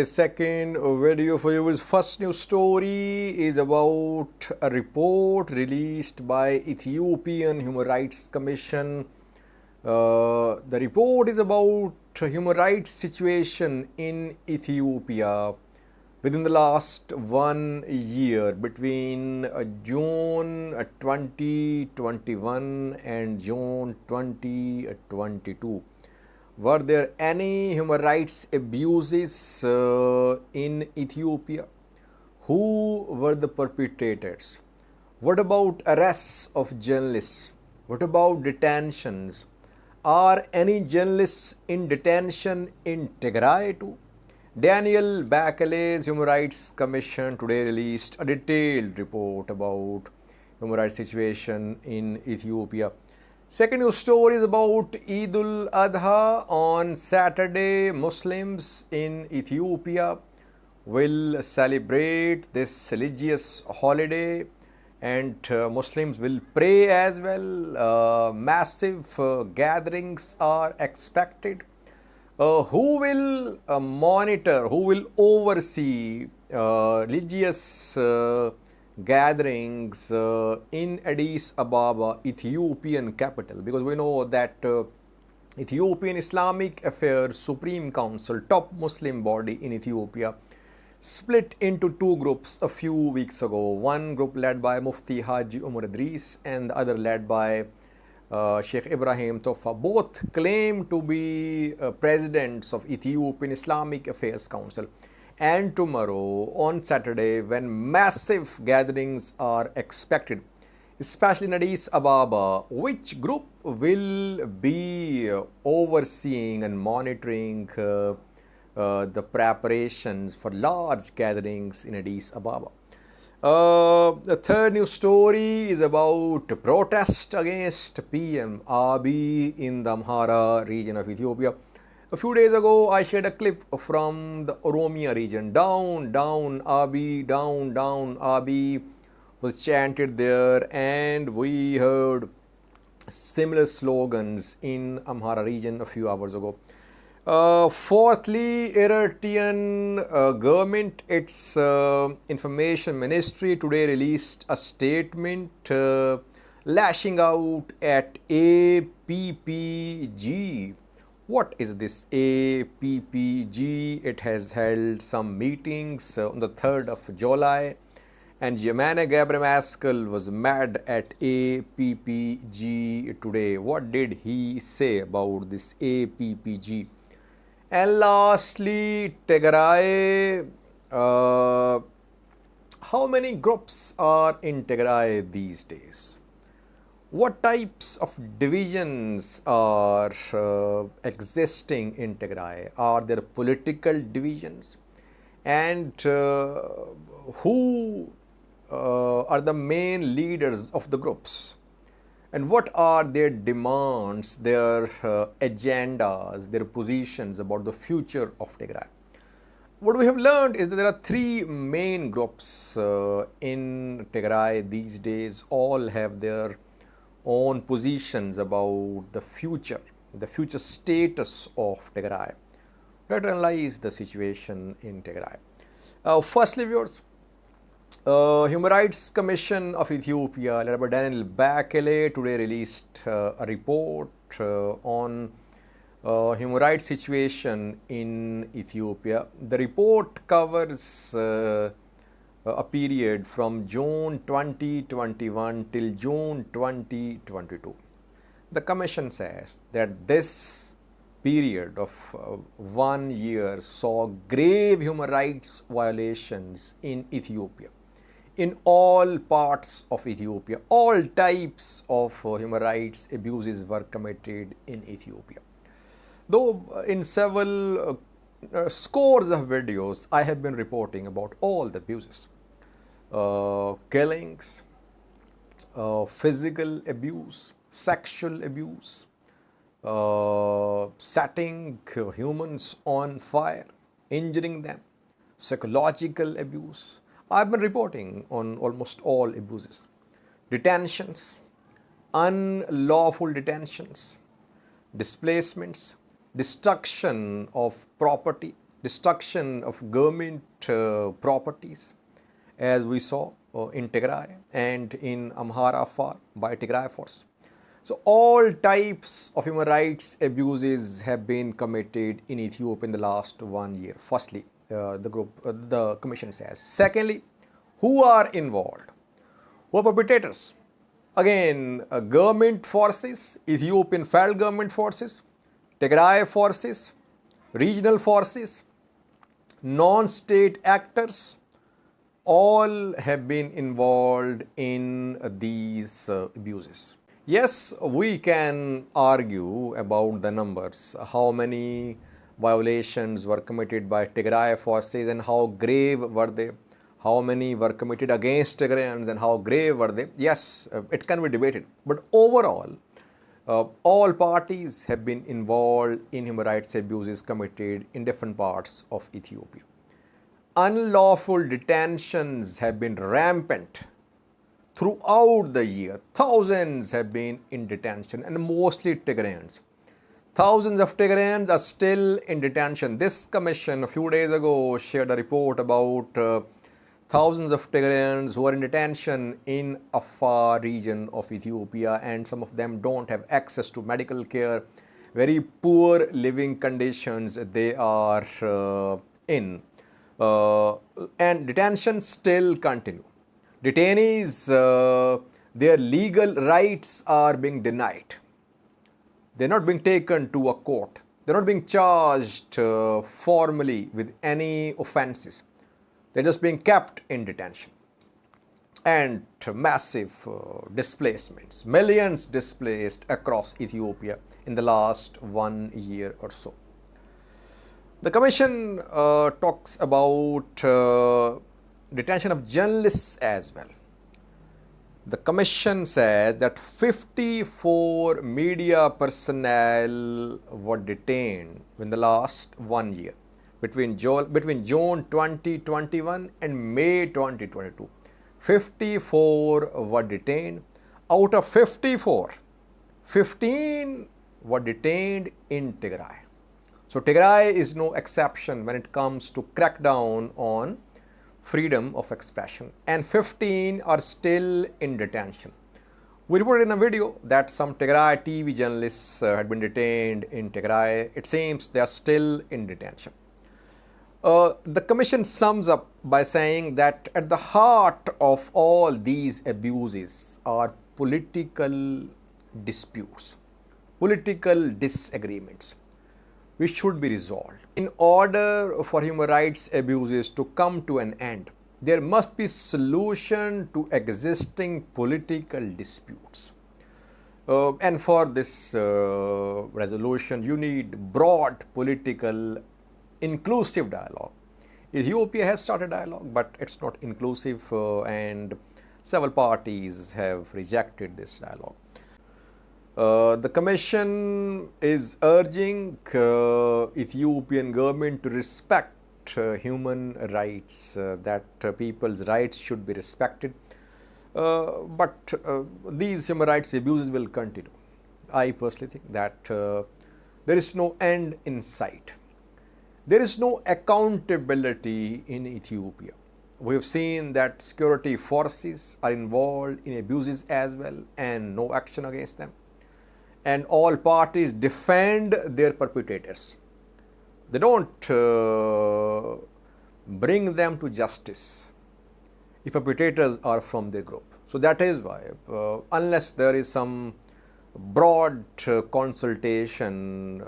Today's second video for you is first news story is about a report released by Ethiopian Human Rights Commission. The report is about human rights situation in Ethiopia within the last 1 year between June 2021 and June 2022. Were there any human rights abuses in Ethiopia? Who were the perpetrators? What about arrests of journalists? What about detentions? Are any journalists in detention in Tigray too? Daniel Bachelet's Human Rights Commission today released a detailed report about human rights situation in Ethiopia. Second news story is about Adha. On Saturday, Muslims in Ethiopia will celebrate this religious holiday and Muslims will pray as well. Massive gatherings are expected. Who will monitor, who will oversee religious gatherings in Addis Ababa, Ethiopian capital? Because we know that Ethiopian Islamic Affairs Supreme Council, top Muslim body in Ethiopia, split into two groups a few weeks ago. One group led by Mufti Haji Umar Idris and the other led by Sheikh Ibrahim Tofa. Both claim to be presidents of Ethiopian Islamic Affairs Council. And tomorrow, on Saturday, when massive gatherings are expected, especially in Addis Ababa, which group will be overseeing and monitoring the preparations for large gatherings in Addis Ababa? The third news story is about protest against PM Abiy in the Amhara region of Ethiopia. A few days ago, I shared a clip from the Oromia region. Down, down, Abiy, down, down, Abiy was chanted there, and we heard similar slogans in Amhara region a few hours ago. Fourthly, Eritrean government, its information ministry today released a statement lashing out at APPG. What is this APPG? It has held some meetings on the 3rd of July, and Yemane Gabriel was mad at APPG today. What did he say about this APPG? And lastly, Tigray. How many groups are in Tigray these days? What types of divisions are existing in Tigray? Are there political divisions? And who are the main leaders of the groups? And what are their demands, their agendas, their positions about the future of Tigray? What we have learned is that there are three main groups in Tigray these days. All have their own positions about the future status of Tigray. Let's analyze the situation in Tigray. Firstly, viewers, Human Rights Commission of Ethiopia, led by Daniel Bachelet, today released a report on human rights situation in Ethiopia. The report covers a period from June 2021 till June 2022. The Commission says that this period of 1 year saw grave human rights violations in Ethiopia. In all parts of Ethiopia, all types of human rights abuses were committed in Ethiopia. Though in several scores of videos, I have been reporting about all the abuses. Killings, physical abuse, sexual abuse, setting humans on fire, injuring them, psychological abuse. I've been reporting on almost all abuses. Detentions, unlawful detentions, displacements, destruction of property, destruction of government properties, as we saw in Tigray and in Amhara by Tigray force. So all types of human rights abuses have been committed in Ethiopia in the last 1 year. Firstly, the commission says. Secondly, who are involved? Who are perpetrators? Again, government forces, Ethiopian federal government forces, Tigray forces, regional forces, non-state actors, all have been involved in these abuses. Yes, we can argue about the numbers, how many violations were committed by Tigray forces and how grave were they, how many were committed against Tigrayans and how grave were they. Yes, it can be debated, but overall, all parties have been involved in human rights abuses committed in different parts of Ethiopia. Unlawful detentions have been rampant throughout the year. Thousands have been in detention, and mostly Tigrayans. Thousands of Tigrayans are still in detention. This commission a few days ago shared a report about thousands of Tigrayans who are in detention in Afar region of Ethiopia, and some of them don't have access to medical care. Very poor living conditions they are in. And detentions still continue. Detainees, their legal rights are being denied. They're not being taken to a court. They're not being charged formally with any offenses. They're just being kept in detention. And massive displacements, millions displaced across Ethiopia in the last 1 year or so. The commission talks about detention of journalists as well. The commission says that 54 media personnel were detained in the last 1 year, between June 2021 and May 2022. 54 were detained. Out of 54, 15 were detained in Tigray. So Tigray is no exception when it comes to crackdown on freedom of expression, and 15 are still in detention. We reported in a video that some Tigray TV journalists had been detained in Tigray. It seems they are still in detention. The commission sums up by saying that at the heart of all these abuses are political disputes, political disagreements, which should be resolved. In order for human rights abuses to come to an end, there must be solution to existing political disputes. And for this resolution, you need broad political inclusive dialogue. Ethiopia has started dialogue, but it's not inclusive, and several parties have rejected this dialogue. The commission is urging Ethiopian government to respect human rights, that people's rights should be respected. But these human rights abuses will continue. I personally think that there is no end in sight. There is no accountability in Ethiopia. We have seen that security forces are involved in abuses as well, and no action against them. And all parties defend their perpetrators. They don't bring them to justice if perpetrators are from their group. So that is why, unless there is some broad consultation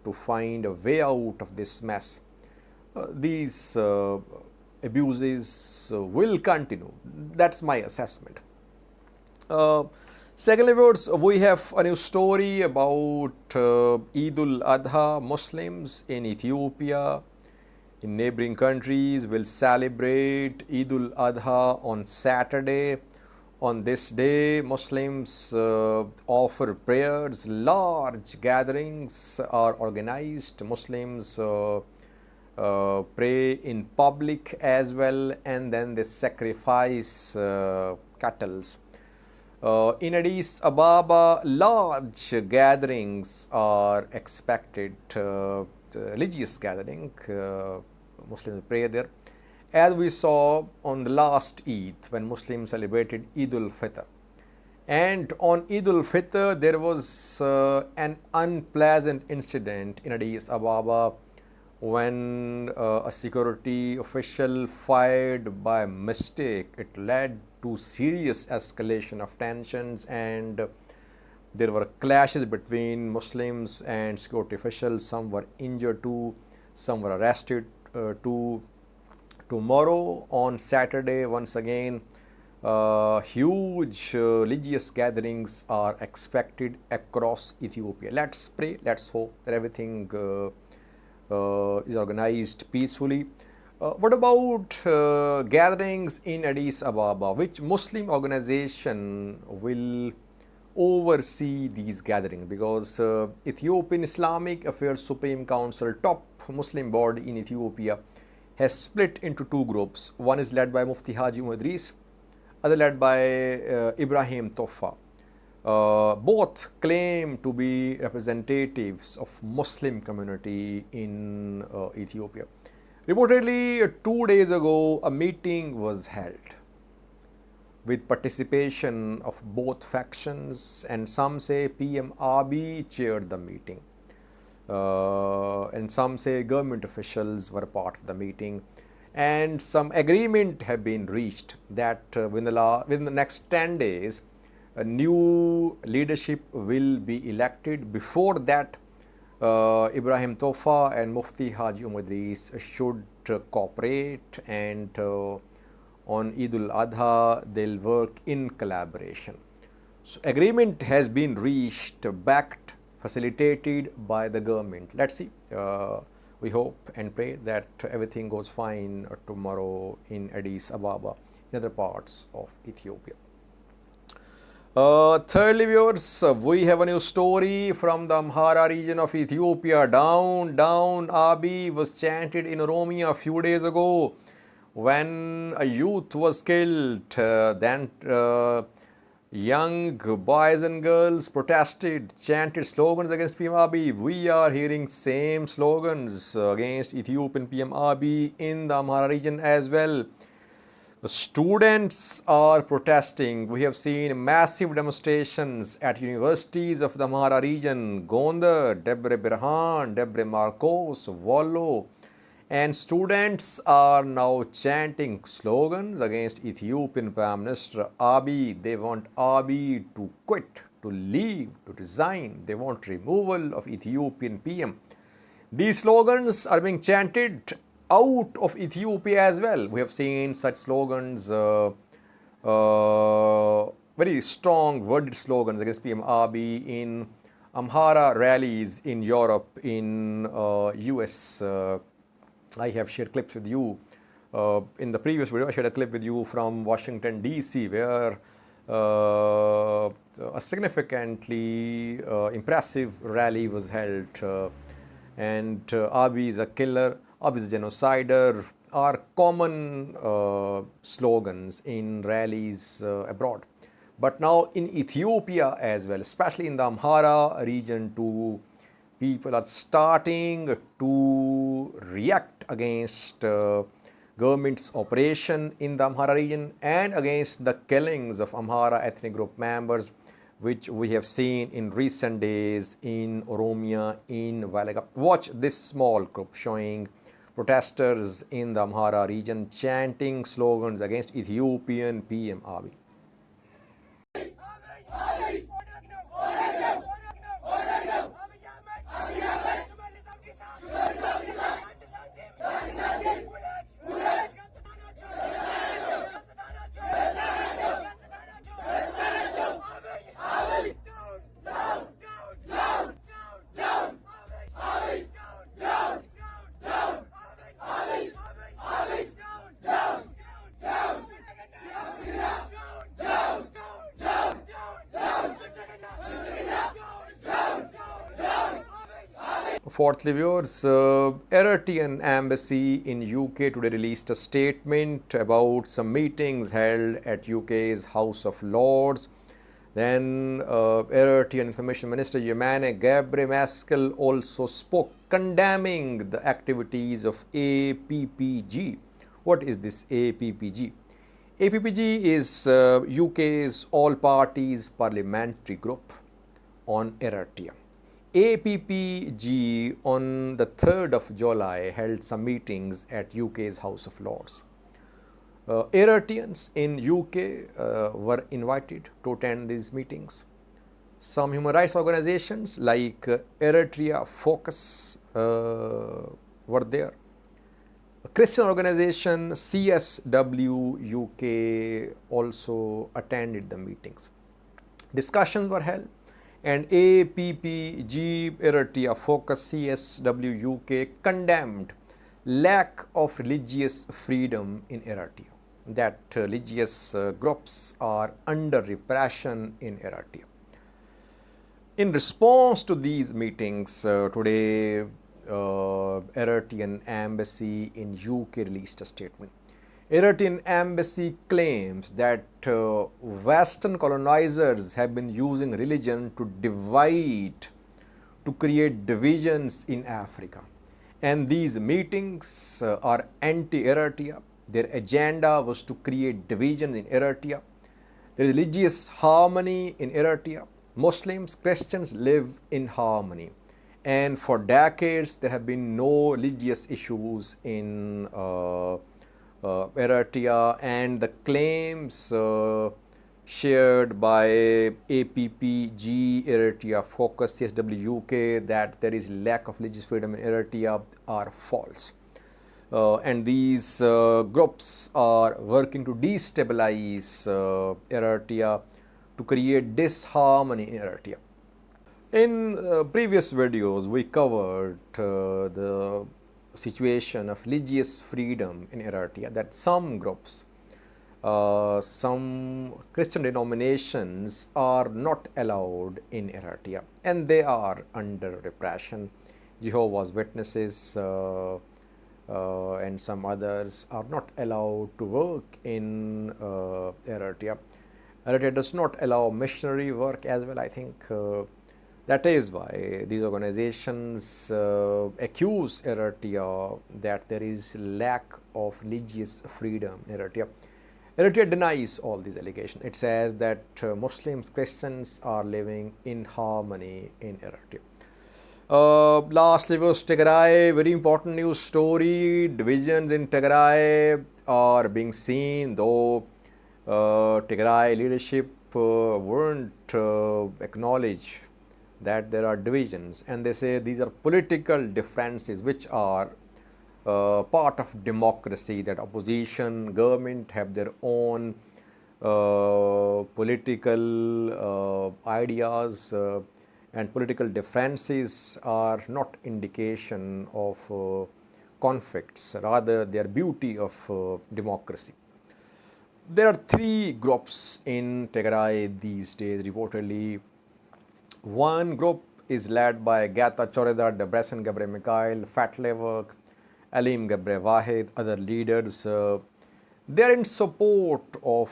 to find a way out of this mess, these abuses will continue. That's my assessment. Secondly, we have a new story about Eidul Adha. Muslims in Ethiopia, in neighboring countries, will celebrate Eidul Adha on Saturday. On this day, Muslims offer prayers. Large gatherings are organized. Muslims pray in public as well, and then they sacrifice cattle. In Addis Ababa, large gatherings are expected. religious gathering. Muslims pray there. As we saw on the last Eid, when Muslims celebrated Eid al-Fitr. And on Eid al-Fitr, there was an unpleasant incident in Addis Ababa when a security official fired by mistake. It led to serious escalation of tensions, and there were clashes between Muslims and security officials. Some were injured too, some were arrested too. Tomorrow, on Saturday, once again, huge religious gatherings are expected across Ethiopia. Let's pray, let's hope that everything is organized peacefully. What about gatherings in Addis Ababa? Which Muslim organization will oversee these gatherings? Because Ethiopian Islamic Affairs Supreme Council, top Muslim body in Ethiopia, has split into two groups. One is led by Mufti Haji Idris, other led by Ibrahim Toffa. Both claim to be representatives of Muslim community in Ethiopia. Reportedly, 2 days ago, a meeting was held with participation of both factions, and some say PM Abiy chaired the meeting. And some say government officials were part of the meeting, and some agreement have been reached that within the next 10 days a new leadership will be elected. Before that, Ibrahim Toffa and Mufti Haji Idris should cooperate, and on Eid al-Adha they'll work in collaboration. So agreement has been reached, backed, facilitated by the government. Let's see. We hope and pray that everything goes fine tomorrow in Addis Ababa, in other parts of Ethiopia. Thirdly, viewers, we have a new story from the Amhara region of Ethiopia. Down, down, Abiy was chanted in Oromia a few days ago when a youth was killed. Then young boys and girls protested, chanted slogans against PM Abiy. We are hearing same slogans against Ethiopian PM Abiy in the Amhara region as well. The students are protesting. We have seen massive demonstrations at universities of the Amhara region, Gondar, Debre Birhan, Debre Marcos, Wollo. And students are now chanting slogans against Ethiopian Prime Minister Abiy. They want Abiy to quit, to leave, to resign. They want removal of Ethiopian PM. These slogans are being chanted out of Ethiopia as well. We have seen such slogans, very strong worded slogans against PM Abiy in Amhara rallies in Europe, in US. I have shared clips with you. In the previous video, I shared a clip with you from Washington, D.C., where a significantly impressive rally was held. And Abiy is a killer, Abiy is a genocider, are common slogans in rallies abroad. But now in Ethiopia as well, especially in the Amhara region too, people are starting to react against government's operation in the Amhara region and against the killings of Amhara ethnic group members, which we have seen in recent days in Oromia, in Valaga. Watch this small clip showing protesters in the Amhara region chanting slogans against Ethiopian PM Abiy. Fourthly, viewers, Eritrean embassy in UK today released a statement about some meetings held at UK's House of Lords. Then Eritrean Information Minister Yemane Gebremeskel also spoke condemning the activities of APPG. What is this APPG? APPG is UK's all parties parliamentary group on Eritrea. APPG on the 3rd of July held some meetings at UK's House of Lords. Eritreans in UK were invited to attend these meetings. Some human rights organizations like Eritrea Focus were there. A Christian organization CSW UK also attended the meetings. Discussions were held, and APPG Eritrea Focus CSW UK condemned lack of religious freedom in Eritrea, that religious groups are under repression in Eritrea. In response to these meetings, today Eritrean embassy in UK released a statement. Eritrean embassy claims that Western colonizers have been using religion to divide, to create divisions in Africa. And these meetings are anti-Eritrea. Their agenda was to create divisions in Eritrea. There is religious harmony in Eritrea. Muslims, Christians live in harmony. And for decades, there have been no religious issues in Eritrea, and the claims shared by APPG Eritrea Focus CSW UK that there is lack of religious freedom in Eritrea are false. And these groups are working to destabilize Eritrea, to create disharmony in Eritrea. In previous videos, we covered the situation of religious freedom in Eritrea, that some groups, some Christian denominations are not allowed in Eritrea, and they are under repression. Jehovah's Witnesses and some others are not allowed to work in Eritrea. Eritrea does not allow missionary work as well, I think. That is why these organizations accuse Eritrea that there is lack of religious freedom in Eritrea. Eritrea denies all these allegations. It says that Muslims, Christians are living in harmony in Eritrea. Lastly was Tigray, very important news story. Divisions in Tigray are being seen, though Tigray leadership won't acknowledge that there are divisions, and they say these are political differences which are part of democracy, that opposition, government have their own political ideas, and political differences are not indication of conflicts, rather they are beauty of democracy. There are three groups in Tigray these days, reportedly. One group is led by Gata Choredar, Debrecen Gebre Mikhail, Fatlevok, Alim Gebre Wahid, other leaders. They are in support of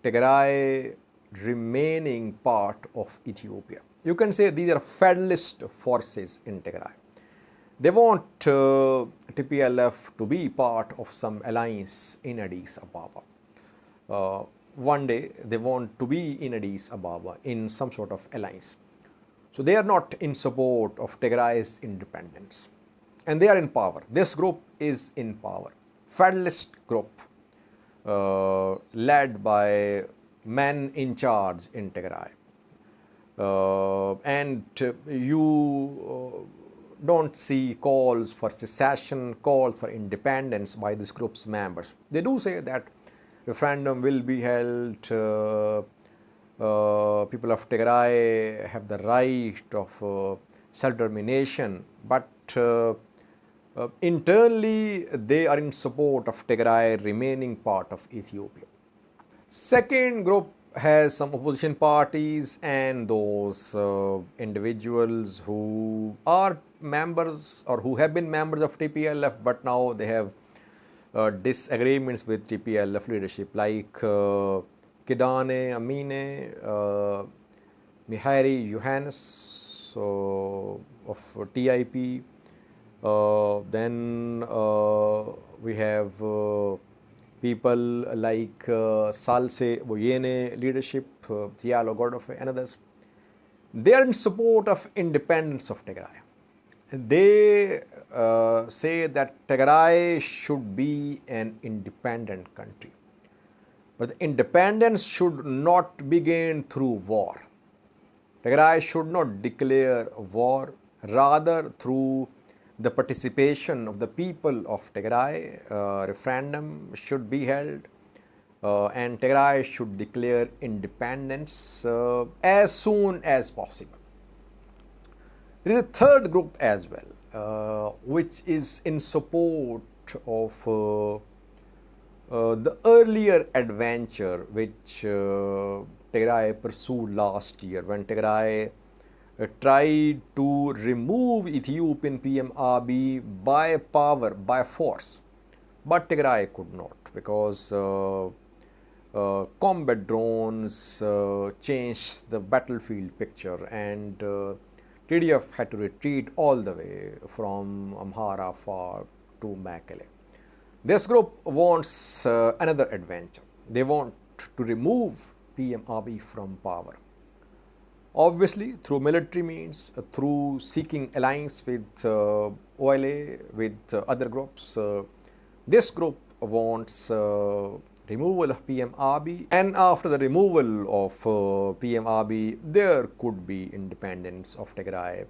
Tigray remaining part of Ethiopia. You can say these are federalist forces in Tigray. They want TPLF to be part of some alliance in Addis Ababa. One day they want to be in Addis Ababa in some sort of alliance. So they are not in support of Tigray's independence. And they are in power. This group is in power. Federalist group led by men in charge in Tigray. And you don't see calls for secession, calls for independence by this group's members. They do say that referendum will be held, people of Tigray have the right of self-determination, but internally they are in support of Tigray remaining part of Ethiopia. Second group has some opposition parties and those individuals who are members or who have been members of TPLF, but now they have disagreements with TPLF leadership, like Kidane Amine, Mihari Johannes, so of TIP. Then we have people like Salse Boyene leadership, Thialo Gordofe and others. They are in support of independence of Tigray. They say that Tigray should be an independent country. But the independence should not begin through war. Tigray should not declare war, rather through the participation of the people of Tigray. Referendum should be held and Tigray should declare independence as soon as possible. There is a third group as well, which is in support of the earlier adventure which Tigray pursued last year, when Tigray tried to remove Ethiopian PM Abiy by power, by force. But Tigray could not, because combat drones changed the battlefield picture, and TDF had to retreat all the way from Amhara far to Mekelle. This group wants another adventure. They want to remove PM Abiy from power. Obviously, through military means, through seeking alliance with OLA, with other groups. This group wants removal of PM Abiy, and after the removal of PM Abiy, there could be independence of Tigray,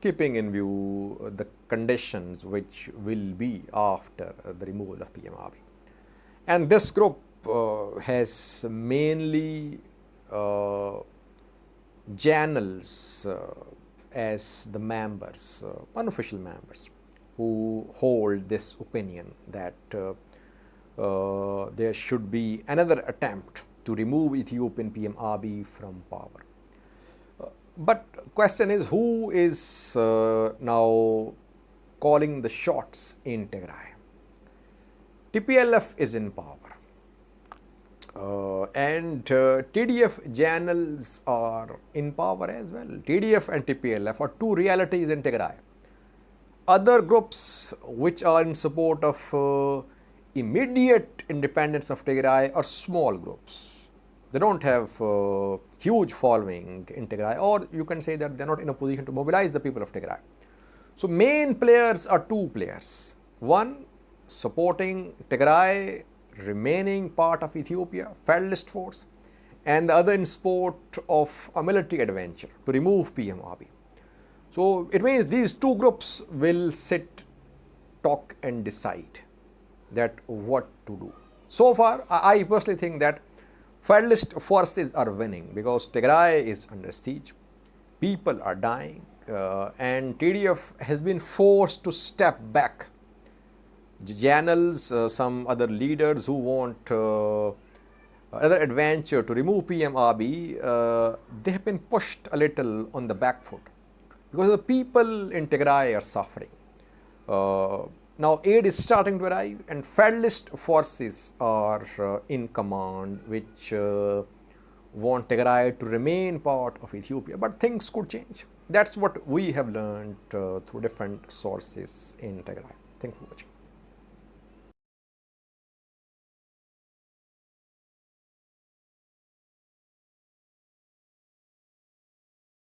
keeping in view the conditions which will be after the removal of PM Abiy. And this group has mainly journals as the members, unofficial members, who hold this opinion that there should be another attempt to remove Ethiopian PM Abiy from power. But question is, who is now calling the shots in Tigray? TPLF is in power. And TDF journals are in power as well. TDF and TPLF are two realities in Tigray. Other groups which are in support of immediate independence of Tigray are small groups. They don't have huge following in Tigray, or you can say that they are not in a position to mobilize the people of Tigray. So main players are two players. One, supporting Tigray remaining part of Ethiopia, Federalist force, and the other in support of a military adventure to remove PM Abiy. So it means these two groups will sit, talk and decide that what to do. So far, I personally think that Federalist forces are winning, because Tigray is under siege, people are dying, and TDF has been forced to step back. Journals, some other leaders who want another adventure to remove PM Abiy, they have been pushed a little on the back foot, because the people in Tigray are suffering. Now aid is starting to arrive, and Federalist forces are in command, which want Tigray to remain part of Ethiopia. But things could change. That's what we have learned through different sources in Tigray. Thank you for watching.